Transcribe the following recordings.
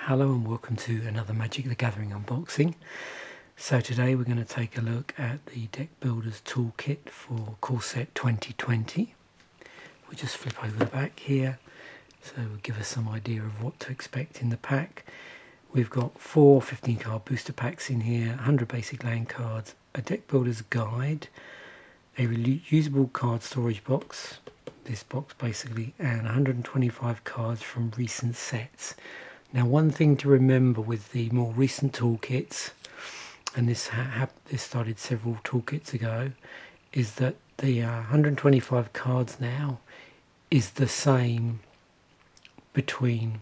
Hello and welcome to another Magic the Gathering unboxing. So today we're going to take a look at the Deck Builders Toolkit for Core Set 2020. We'll just flip over the back here, so it'll give us some idea of what to expect in the pack. We've got 4 15 card booster packs in here, 100 basic land cards, a Deck Builders guide, a reusable card storage box, this box basically, and 125 cards from recent sets. Now, one thing to remember with the more recent toolkits, and this started several toolkits ago, is that the 125 cards now is the same between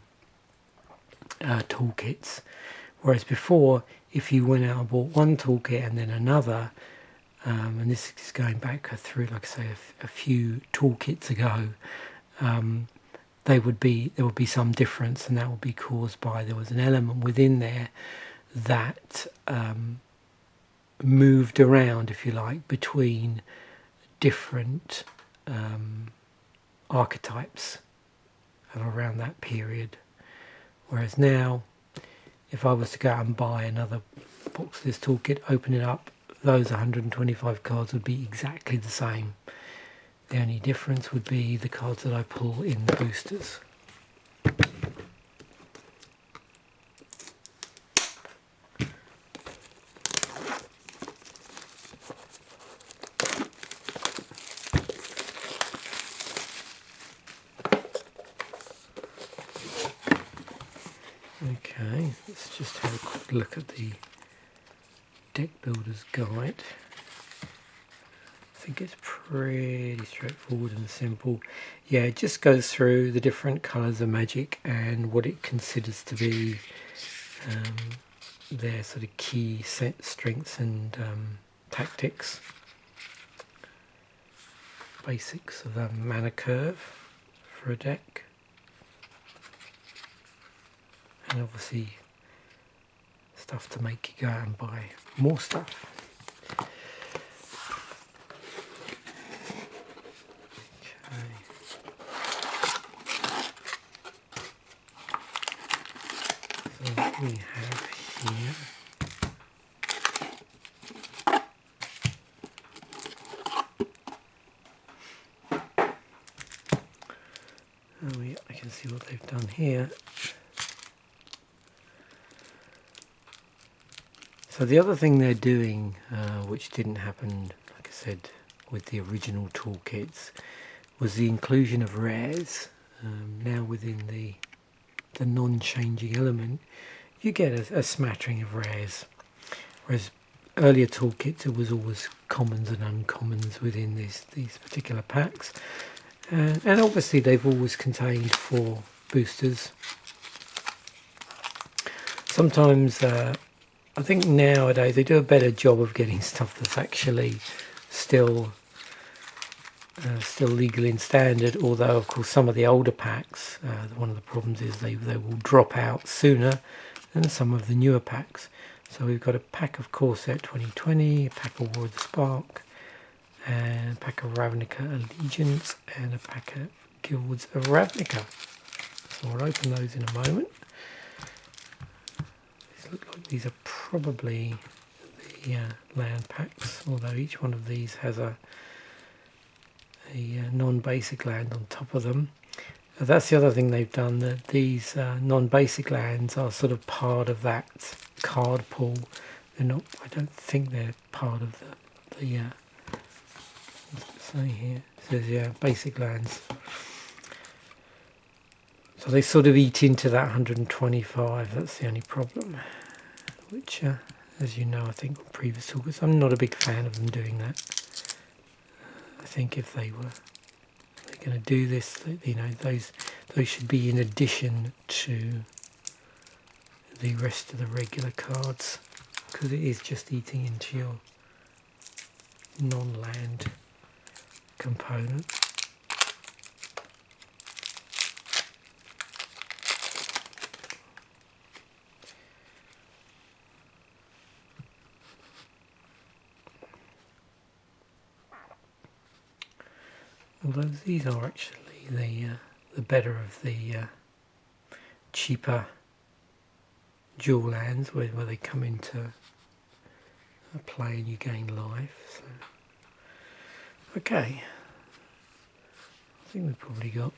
toolkits. Whereas before, if you went out and bought one toolkit and then another, and this is going back through, like I say, a few toolkits ago, there would be some difference, and that would be caused by there was an element within there that moved around, if you like, between different archetypes of around that period. Whereas now, if I was to go out and buy another box of this toolkit, open it up, those 125 cards would be exactly the same. The only difference would be the cards that I pull in the boosters. Okay, let's just have a quick look at the Deck Builders Guide. I think it's pretty straightforward and simple. Yeah, it just goes through the different colours of Magic and what it considers to be their sort of key set strengths and tactics. Basics of a mana curve for a deck. And obviously stuff to make you go out and buy more stuff. So what we have here I can see what they've done here. So the other thing they're doing, which didn't happen, like I said, with the original toolkits, was the inclusion of rares. Now within the non-changing element, you get a smattering of rares. Whereas earlier toolkits, it was always commons and uncommons within these particular packs. And obviously they've always contained 4 boosters. Sometimes I think nowadays they do a better job of getting stuff that's actually still legal in standard, although of course some of the older packs, one of the problems is they will drop out sooner than some of the newer packs. So we've got a pack of Core Set 2020, a pack of War of the Spark, and a pack of Ravnica Allegiance, and a pack of Guilds of Ravnica. So we'll open those in a moment. These look like these are probably the land packs, although each one of these has a non-basic land on top of them. That's the other thing they've done, that these non-basic lands are sort of part of that card pool. They're not, I don't think they're part of the what's it say here? It says, yeah, basic lands. So they sort of eat into that 125, that's the only problem. Which, as you know, I think on previous talks, I'm not a big fan of them doing that. I think if they're going to do this, you know, those should be in addition to the rest of the regular cards, because it is just eating into your non-land component. Although these are actually the better of the cheaper dual lands where they come into play and you gain life. So, okay, I think we've probably got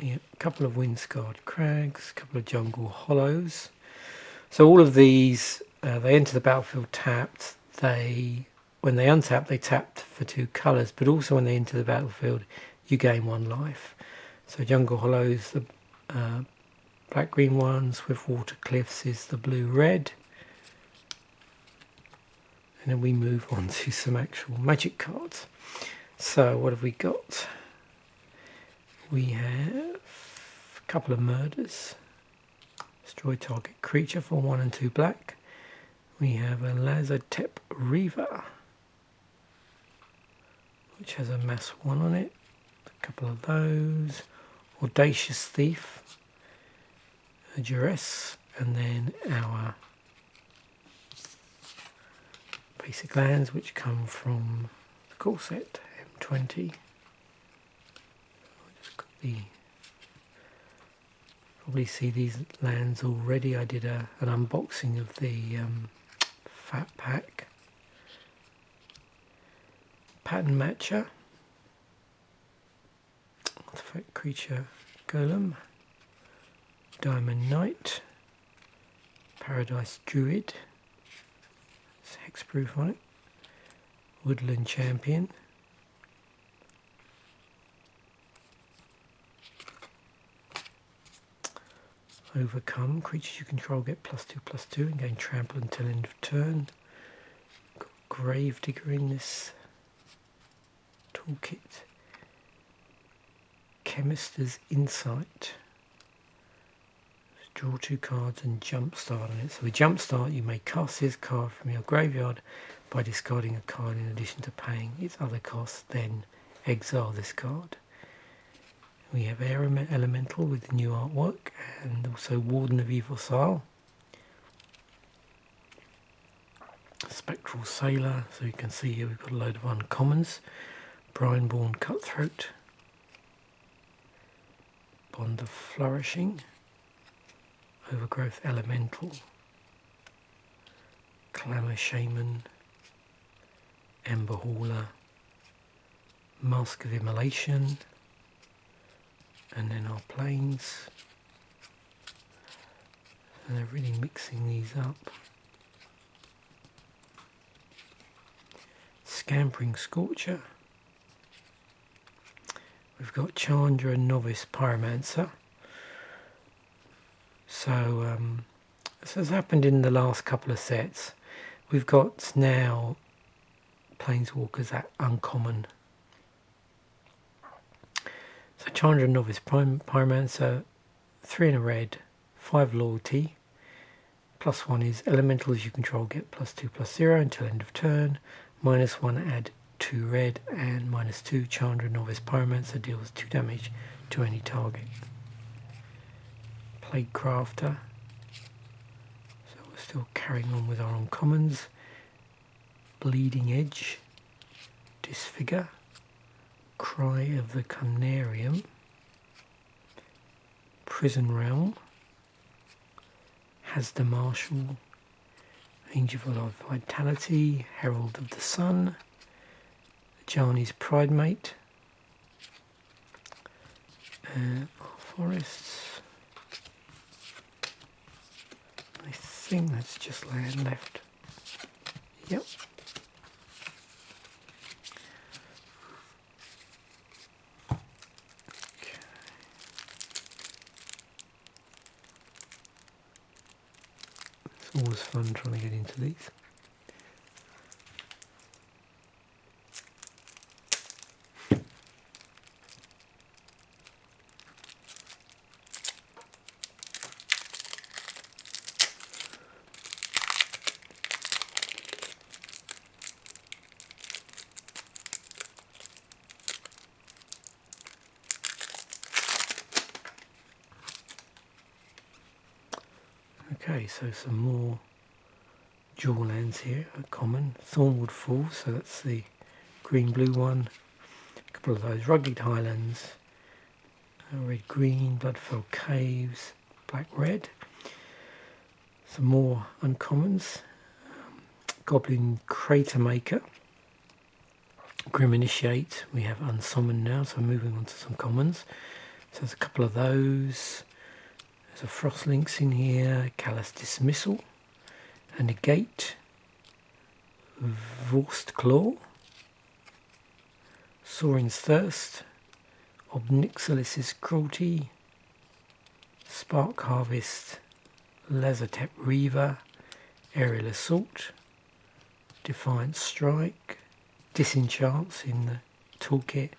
a couple of wind-scarred crags, a couple of jungle hollows. So all of these, they enter the battlefield tapped. When they untap, they tapped for 2 colours, but also when they enter the battlefield, you gain 1 life. So jungle hollows, the black-green ones with water cliffs is the blue-red. And then we move on to some actual magic cards. So what have we got? We have a couple of murders. Destroy target creature for 1 and 2 black. We have a Lazotep Reaver, which has a mass 1 on it. A couple of those. Audacious Thief, a Duress, and then our basic lands, which come from the core set M20. I'll just got probably see these lands already. I did an unboxing of the Fat Pack. Pattern Matcher, Artifact Creature Golem, Diamond Knight, Paradise Druid, it's hexproof on it, Woodland Champion, Overcome, creatures you control get +2/+2 and gain trample until end of turn. Got Gravedigger in this toolkit. Chemist's Insight. Draw 2 cards and jumpstart on it. So with jumpstart, you may cast this card from your graveyard by discarding a card in addition to paying its other costs, then exile this card. We have Air Elemental with the new artwork, and also Warden of Evil Soul. Spectral Sailor, so you can see here we've got a load of uncommons. Brineborn Cutthroat, Bond of Flourishing, Overgrowth Elemental, Clamour Shaman, Ember Hauler, Mask of Immolation, and then our planes. And they're really mixing these up. Scampering Scorcher. We've got Chandra Novice Pyromancer. So this has happened in the last couple of sets. We've got now Planeswalkers at uncommon. So Chandra Novice Pyromancer, 3 in a red, 5 loyalty. +1 is elementals you control get +2/+0 until end of turn. -1 add 2 red, and -2 Chandra Novice Pyromancer deals 2 damage to any target. Plague Crafter. So we're still carrying on with our uncommons. Bleeding Edge, Disfigure, Cry of the Canarium, Prison Realm, Hasda Marshal, Angel of Vitality, Herald of the Sun, Ajani's Pridemate, Forests. I think that's just land left. Yep. Okay. It's always fun trying to get into these. Okay, so some more dual lands here are common. Thornwood Falls, so that's the green-blue one. A couple of those. Rugged Highlands, red-green, Bloodfell Caves, black-red. Some more uncommons. Goblin Crater Maker. Grim Initiate. We have Unsummon now, so moving on to some commons. So there's a couple of those. There's a Frost Lynx in here. Callous Dismissal. A Negate. Vorst Claw. Sorin's Thirst. Obnixilis' Cruelty. Spark Harvest. Lazotep Reaver. Aerial Assault. Defiant Strike. Disenchants in the toolkit.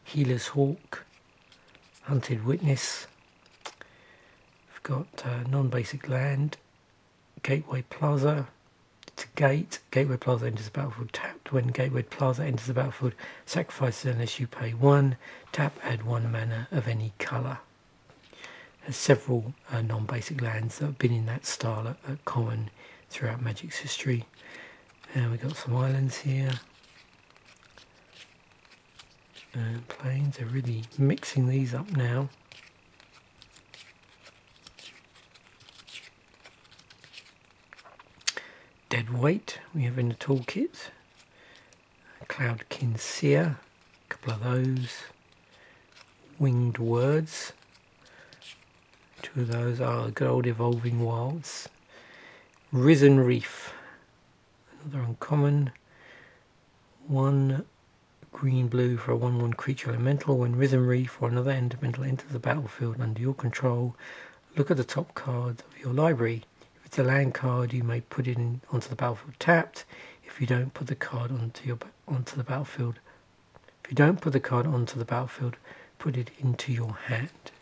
Healer's Hawk. Hunted Witness. We've got non-basic land. Gateway Plaza. It's a gate. Gateway Plaza enters the battlefield tapped. When Gateway Plaza enters the battlefield, sacrifice it unless you pay 1. Tap, add 1 mana of any colour. There's several non-basic lands that have been in that style at common throughout Magic's history. And we've got some islands here. And plains. They're really mixing these up now. Deadweight we have in the toolkit. Cloudkin Seer, a couple of those. Winged Words. 2 of those are good old Evolving Wilds. Risen Reef, another uncommon. 1 green-blue for a 1/1 creature elemental. When Risen Reef or another elemental enters the battlefield under your control, look at the top card of your library. If it's a land card, you may put it onto the battlefield tapped. If you don't put the card onto the battlefield, put it into your hand.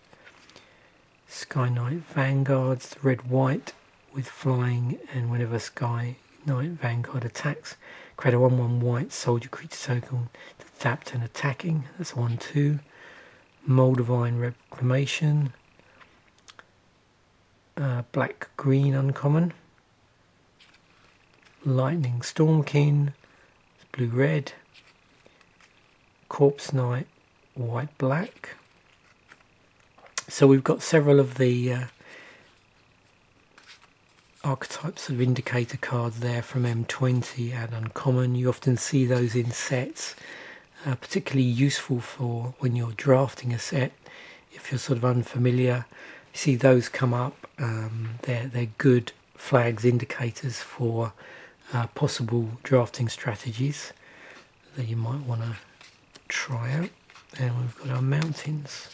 Sky Knight Vanguards, red-white with flying, and whenever Sky Knight Vanguard attacks, create a 1/1 white soldier creature token that's tapped and attacking. That's 1/2. Moldavine Reclamation. Black-green uncommon. Lightning Stormkin, blue-red. Corpse Knight, white-black. So we've got several of the archetypes of indicator cards there from M20 and uncommon. You often see those in sets, particularly useful for when you're drafting a set. If you're sort of unfamiliar, you see those come up. They're good flags, indicators for possible drafting strategies that you might want to try out. And we've got our mountains.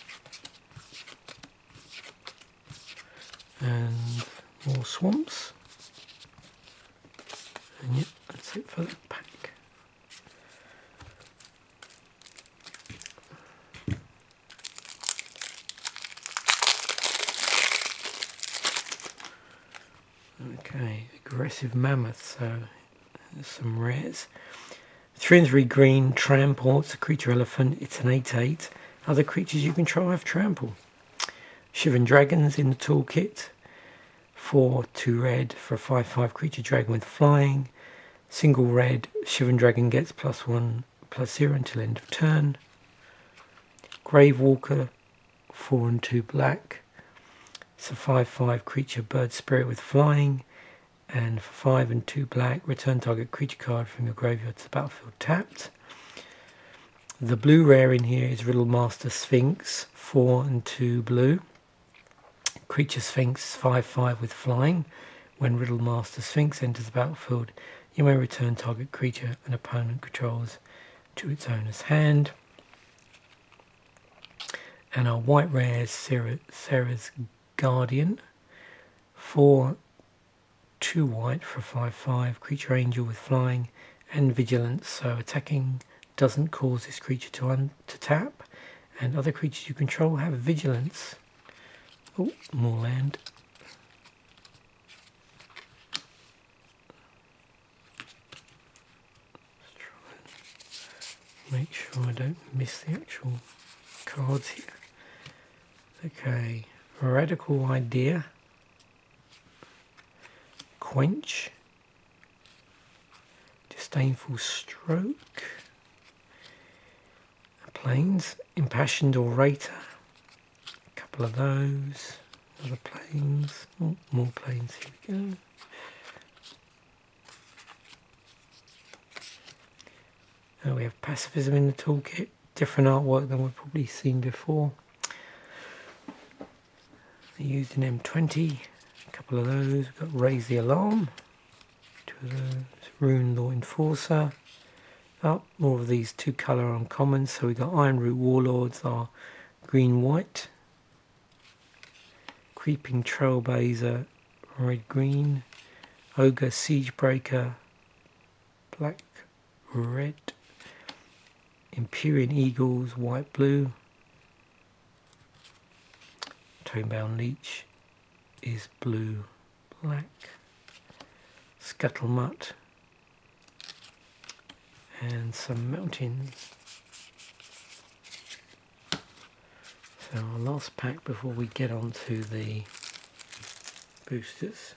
And more swamps. And yep, that's it for that pack. Okay, aggressive mammoth, so there's some rares. 3/3 green, trample, it's a creature elephant, it's an 8/8. Other creatures you control have trample. Shivering Dragons in the toolkit. 4/2 red for a 5/5 creature dragon with flying. Single red, Shivering Dragon gets +1/+0 until end of turn. Gravewalker, 4 and 2 black. It's a 5/5 creature bird spirit with flying. And for 5 and 2 black, return target creature card from your graveyard to the battlefield tapped. The blue rare in here is Riddlemaster Sphinx, 4 and 2 blue. Creature Sphinx, 5/5 with flying. When Riddlemaster Sphinx enters the battlefield, you may return target creature an opponent controls to its owner's hand. And our white rare is Sarah's Guardian, 4/2 white for a 5/5 creature angel with flying and vigilance, so attacking doesn't cause this creature to tap, and other creatures you control have vigilance. Oh, more land. Let's try and make sure I don't miss the actual cards here. Okay, Radical Idea. Quench. Disdainful Stroke. Plains. Impassioned Orator. A couple of those. Other planes, oh, more planes, here we go. Now we have pacifism in the toolkit, different artwork than we've probably seen before. Used in M20, a couple of those. We've got Raise the Alarm, 2 of those, Rune Law Enforcer. Oh, more of these 2 colour uncommons. So we've got Iron Root Warlords are green-white, Creeping Trailblazer red-green, Ogre Siegebreaker black-red, Empyrean Eagles white-blue, Tonebound Leech is blue-black, Scuttlemutt, and some mountains. So our last pack before we get on to the boosters.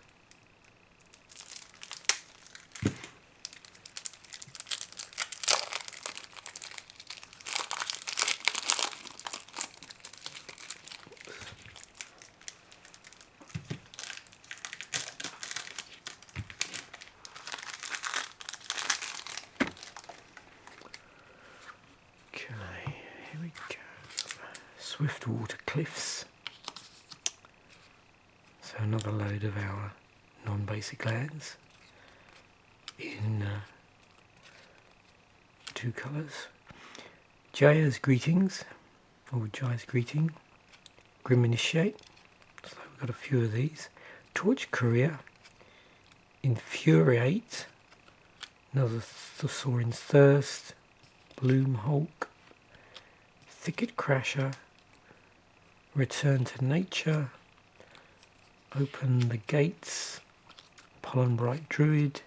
Swiftwater Cliffs. So another load of our non-basic lands in 2 colours. Jaya's Greetings, or Jaya's Greeting, Grim Initiate, so we've got a few of these. Torch Courier, Infuriate, another Thesaurin's Thirst, Bloom Hulk, Thicket Crasher, Return to Nature, Open the Gates, Pollenbright Druid,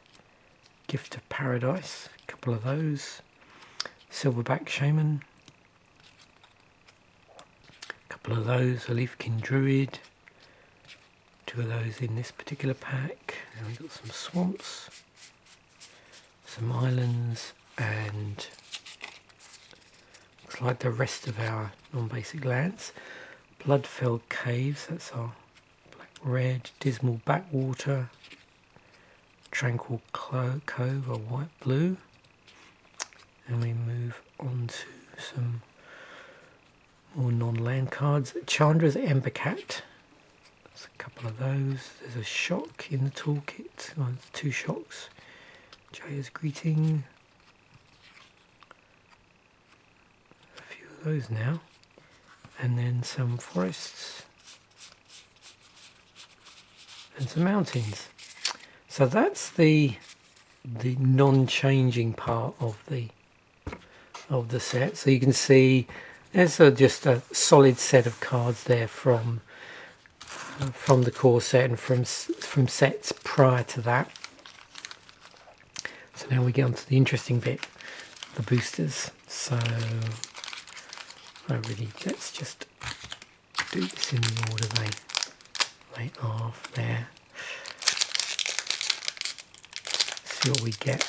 Gift of Paradise, a couple of those, Silverback Shaman, a couple of those, a Leafkin Druid, 2 of those in this particular pack, and we've got some swamps, some islands, and looks like the rest of our non-basic lands. Bloodfell Caves, that's our black-red, Dismal Backwater, Tranquil Cove, or white-blue. And we move on to some more non-land cards. Chandra's Embercat, there's a couple of those. There's a Shock in the toolkit, 2 shocks. Jaya's Greeting, a few of those now. And then some forests and some mountains. So that's the non-changing part of the set. So you can see there's just a solid set of cards there from the core set and from sets prior to that. So now we get on to the interesting bit, the boosters. So let's just do this in the order they are there. See what we get.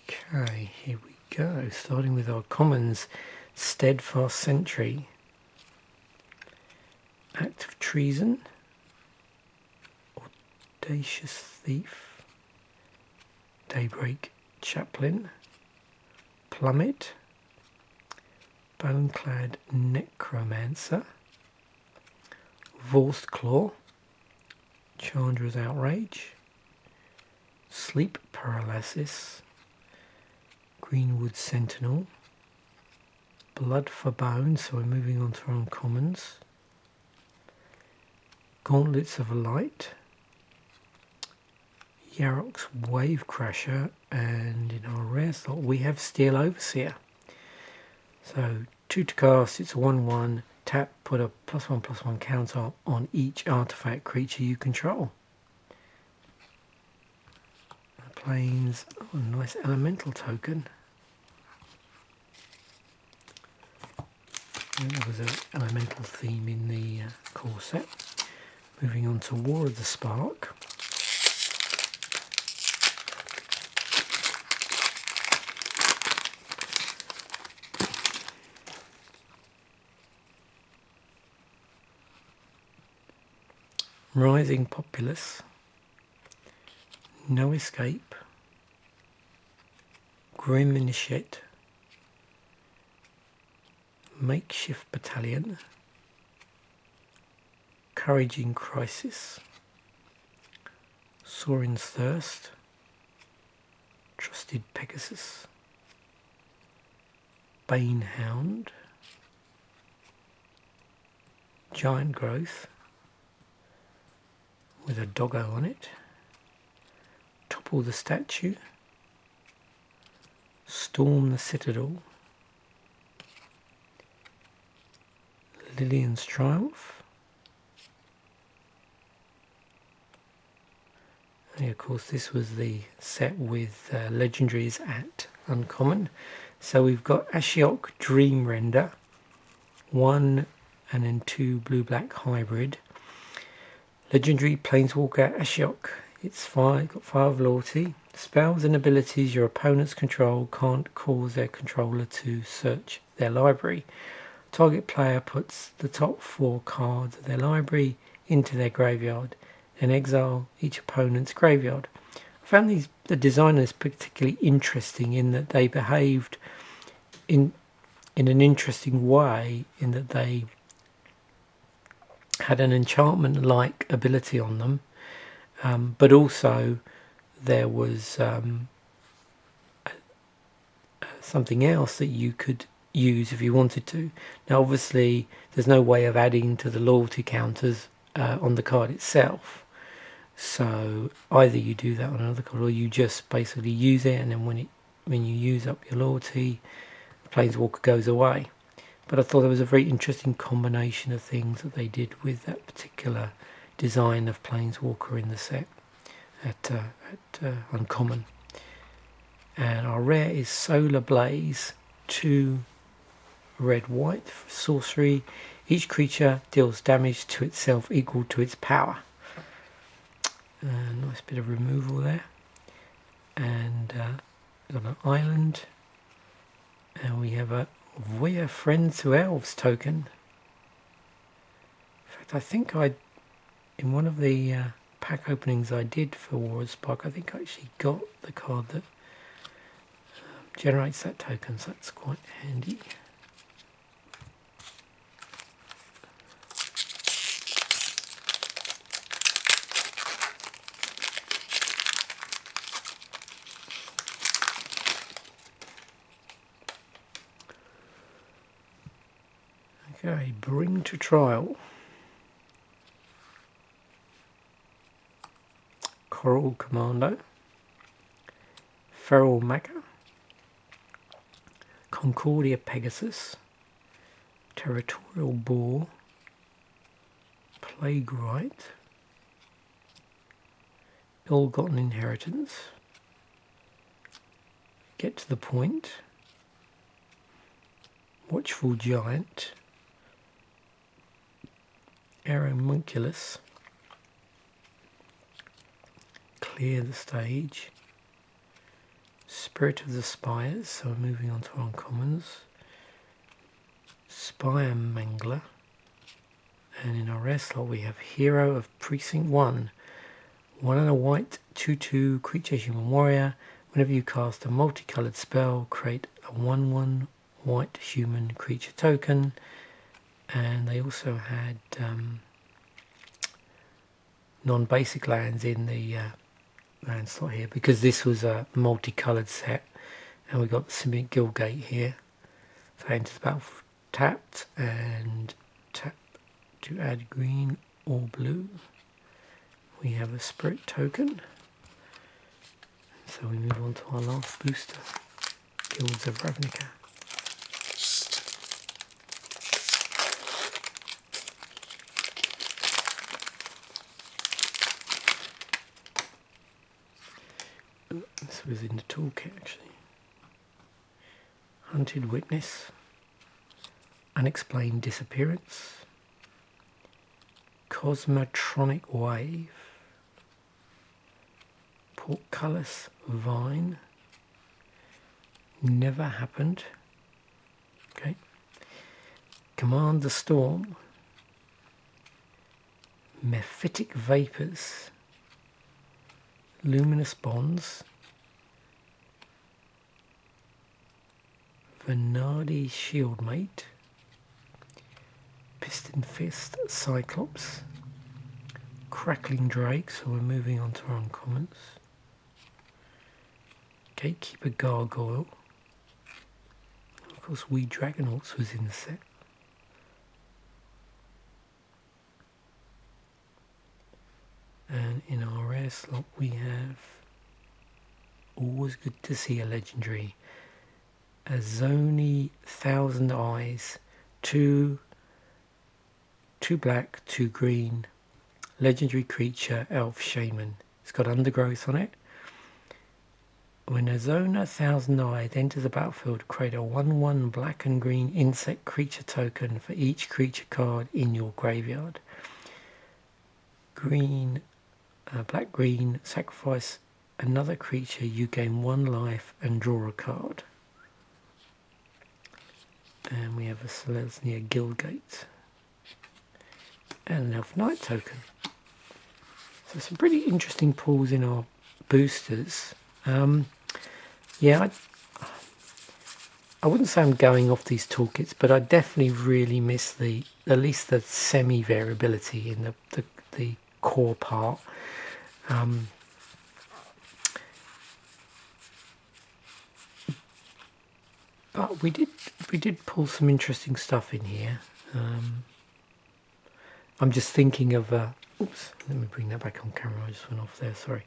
Okay, here we go. Starting with our commons, Steadfast Sentry, Act of Treason, Audacious Thief, Daybreak Chaplain, Plummet, Boneclad Necromancer, Vorst Claw, Chandra's Outrage, Sleep Paralysis, Greenwood Sentinel, Blood for Bone, so we're moving on to our uncommons, Gauntlets of Light, Yarok's Wave Crasher, and in our rare slot we have Steel Overseer. So 2 to cast, it's a 1/1, tap, put a +1/+1 counter on each artifact creature you control. Planes, oh, a nice elemental token. There was an elemental theme in the core set. Moving on to War of the Spark. Rising Populace, No Escape, Grim Initiate, Makeshift Battalion, Courage in Crisis, Sorin's Thirst, Trusted Pegasus, Banehound, Giant Growth with a doggo on it, Topple the Statue, Storm the Citadel, Lillian's Triumph, and of course this was the set with legendaries at uncommon. So we've got Ashiok Dream Render, 1 and then 2 blue-black hybrid. Legendary Planeswalker Ashiok. It's got 5 loyalty. Spells and abilities your opponents control can't cause their controller to search their library. Target player puts the top 4 cards of their library into their graveyard and exile each opponent's graveyard. I found the designers particularly interesting in that they behaved in an interesting way, in that they had an enchantment-like ability on them, but also there was something else that you could use if you wanted to. Now obviously there's no way of adding to the loyalty counters on the card itself, so either you do that on another card or you just basically use it, and then when you use up your loyalty, Planeswalker goes away. But I thought there was a very interesting combination of things that they did with that particular design of Planeswalker in the set at uncommon. And our rare is Solar Blaze, 2 red-white for sorcery. Each creature deals damage to itself equal to its power. Nice bit of removal there. And we've got an island. And we have a We're Friends to Elves token. In fact, I think in one of the pack openings I did for War of Spark, I think I actually got the card that generates that token, so that's quite handy. Okay, Bring to Trial. Coral Commando, Feral Maga, Concordia Pegasus, Territorial Boar, Plague Rite, Ill-Gotten Inheritance, Get to the Point, Watchful Giant, Aeromunculus, Clear the Stage, Spirit of the Spires, so we're moving on to uncommons, Spire Mangler, and in our rare slot we have Hero of Precinct 1, 1 and a white, 2/2 creature human warrior. Whenever you cast a multicolored spell, create a 1/1 white human creature token. And they also had non-basic lands in the land slot here, because this was a multicolored set, and we got the Simic Guildgate here. So enters the battle tapped and tap to add green or blue. We have a spirit token, so we move on to our last booster, Guilds of Ravnica. This was in the toolkit actually. Hunted Witness, Unexplained Disappearance, Cosmotronic Wave, Portcullis Vine, Never Happened, okay, Command the Storm, Mephitic Vapors, Luminous Bonds, Vernardi Shieldmate, Piston Fist Cyclops, Crackling Drake, so we're moving on to our uncommons, Gatekeeper Gargoyle, of course Wee Dragonauts was in the set, and in our rare slot we have, always good to see a legendary, Azoni Thousand Eyes, two black, 2 green, legendary creature, elf shaman. It's got undergrowth on it. When Azona Thousand Eyes enters the battlefield, create a 1/1 black and green insect creature token for each creature card in your graveyard. Green, black green, sacrifice another creature, you gain 1 life and draw a card. And we have a Selesnya Guildgate and an Elf Knight token. So some pretty interesting pulls in our boosters. Yeah, I wouldn't say I'm going off these toolkits, but I definitely really miss at least the semi-variability in the core part. But we did pull some interesting stuff in here. I'm just thinking of oops, let me bring that back on camera. I just went off there, sorry.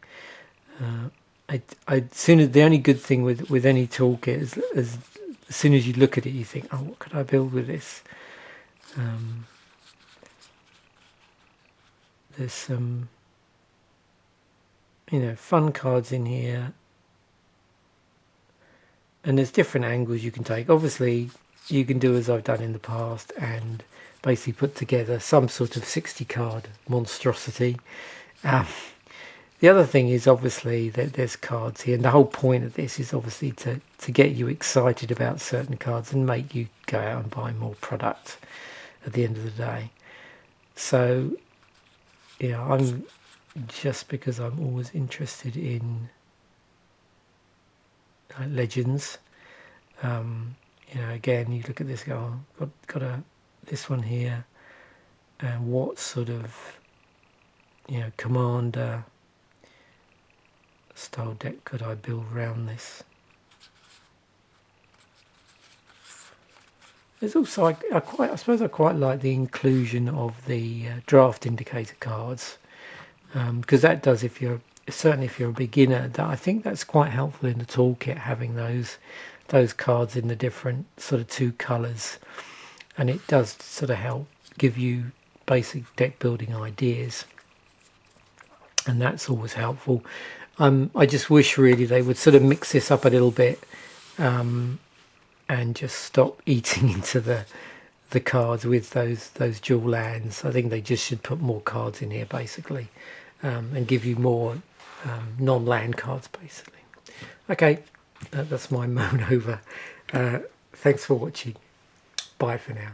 The only good thing with any toolkit is as soon as you look at it, you think, oh, what could I build with this? There's some, fun cards in here, and there's different angles you can take. Obviously, you can do as I've done in the past and basically put together some sort of 60 card monstrosity. The other thing is obviously that there's cards here, and the whole point of this is obviously to get you excited about certain cards and make you go out and buy more product at the end of the day. So I'm just because I'm always interested in legends. Again, you look at this, go, oh, got this one here, and what sort of commander style deck could I build around this? There's also I suppose I quite like the inclusion of the draft indicator cards, because that does, certainly if you're a beginner, that I think that's quite helpful in the toolkit, having those cards in the different sort of 2 colours, and it does sort of help give you basic deck building ideas, and that's always helpful. I just wish really they would sort of mix this up a little bit, and just stop eating into the cards with those dual lands. I think they just should put more cards in here basically, and give you more non-land cards basically. Okay, that's my moan over. Thanks for watching. Bye for now.